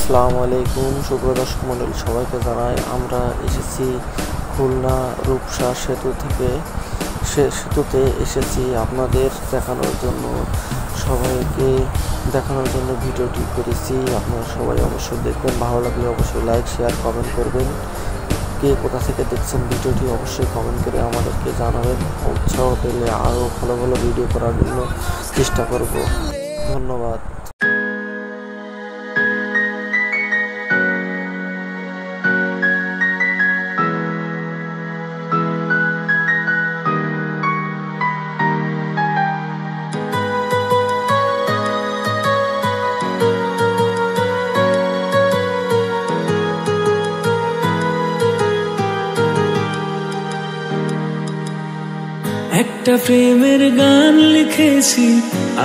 আসসালামু আলাইকুম সুপ্রিয় দর্শক মণ্ডলী, সবাইকে জানাই আমরা এসেছি খুলনা রূপসা সেতুতে এসেছি আপনাদের দেখানোর জন্য, সবাইকে দেখানোর জন্য ভিডিওটি করেছি। আপনারা সবাই অবশ্যই দেখবেন, ভালো লাগলে অবশ্যই লাইক শেয়ার কমেন্ট করবেন। কে কোথা থেকে দেখছেন ভিডিওটি অবশ্যই কমেন্ট করে আমাদেরকে জানাবেন। উৎসাহ পেলে আরও ভালো ভালো ভিডিও করার জন্য চেষ্টা করব। ধন্যবাদ। একটা প্রেমের গান লিখেছি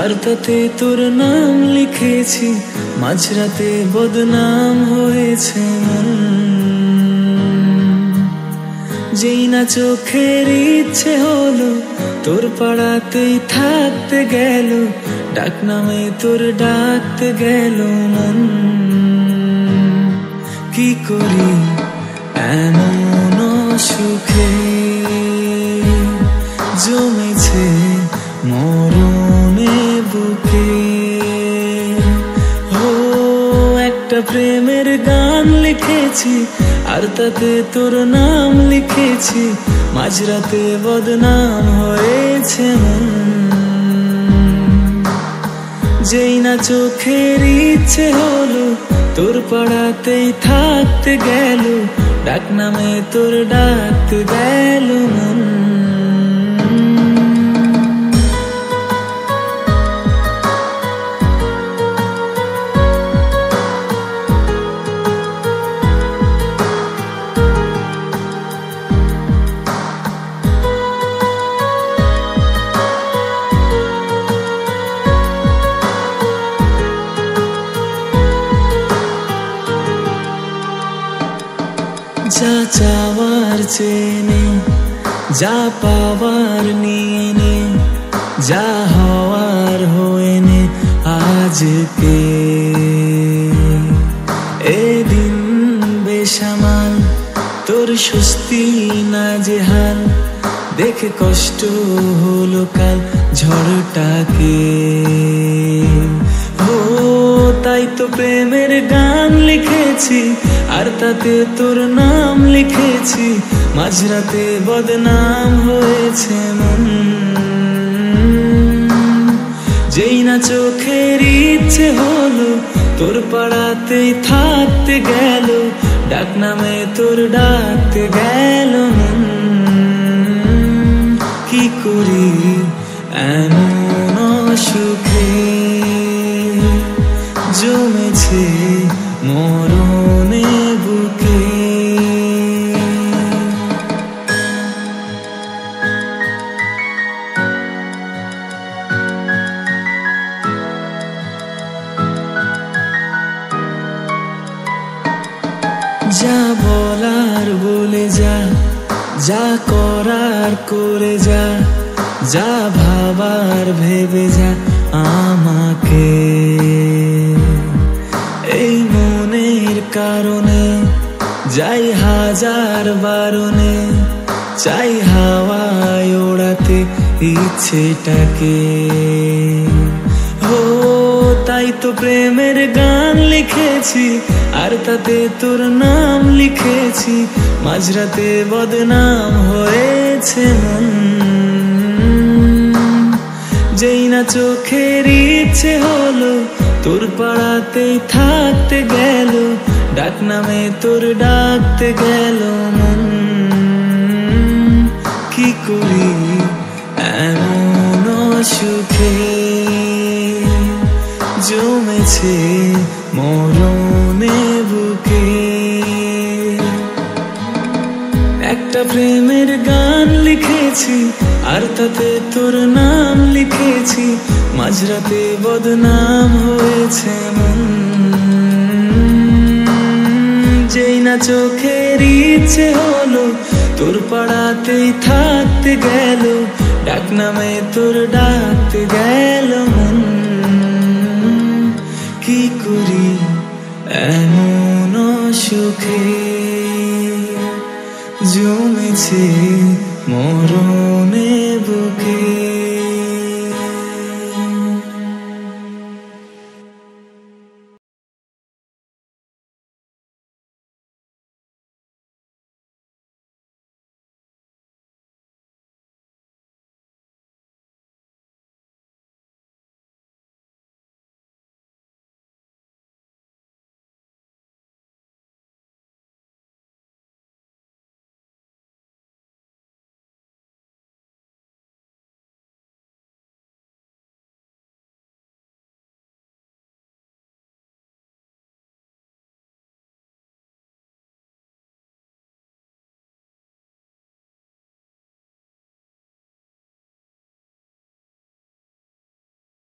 আর তাতে তোর নাম লিখেছি, মাঝরাতে বদনাম হয়েছে মন। যেই না চোখের ইচ্ছে হলো তোর পাড়াতেই থাকতে গেল, ডাক নামে তোর ডাকতে গেল মন। কি করি এমন সুখে জমেছে মরণে বুকে। ও একটা প্রেমের গান লিখেছি আর তাতে তোর নাম লিখেছি, মাঝরাতে বদনাম হয়েছে মন। যেই না চোখের ইচ্ছে হলো তোর পাড়াতেই থাকতে গেল, ডাক নামে তোর ডাকতে গেল মন। যা চাওয়ার চেনে, যা পাওয়ার নিয়ে নে, যা হওয়ার হয়ে নে আজকে। এদিন বেসামাল তোর স্বস্তি না জেহাল, দেখে কষ্ট হলো কাল ঝড়টাকে। ও তাই তো প্রেমের গান লিখেছি আর তাতে তোর নাম লিখেছি, মাঝরাতে বদনাম হয়েছে মন। যেই না চোখের ইচ্ছে হলো তোর পাড়াতেই থাকতে গেল, ডাক নামে তোর ডাকতে গেল মন। কি করি এমন সুখে জমেছে মরণে বুকে। যা বলার বলে যা, যা করার করে যা, যা ভাবার ভেবে যা আমাকে। এই মনের কারণে যাই হাজার বারণে, চাই হাওয়ায় ওড়াতে ইচ্ছেটাকে। ও তাই তো প্রেমের গান লিখেছি আর তাতে তোর নাম লিখেছি, মাঝরাতে বদনাম হয়েছে মন। যেই না চোখের ইচ্ছে হলো তোর পাড়াতেই থাকতে গেল, ডাক নামে তোর ডাকতে গেল মন। কি করি এমন সুখে জমেছে মরণে বুকে। একটা প্রেমের গান লিখেছি আর তাতে তোর নাম লিখেছি, মাঝরাতে বদনাম হয়েছে মন। যেই না চোখের ইচ্ছে হলো তোর পাড়াতেই থাকতে গেল, ডাক নামে তোর ডাকতে গেল মন। কি করি এমন সুখে জমেছে মরণে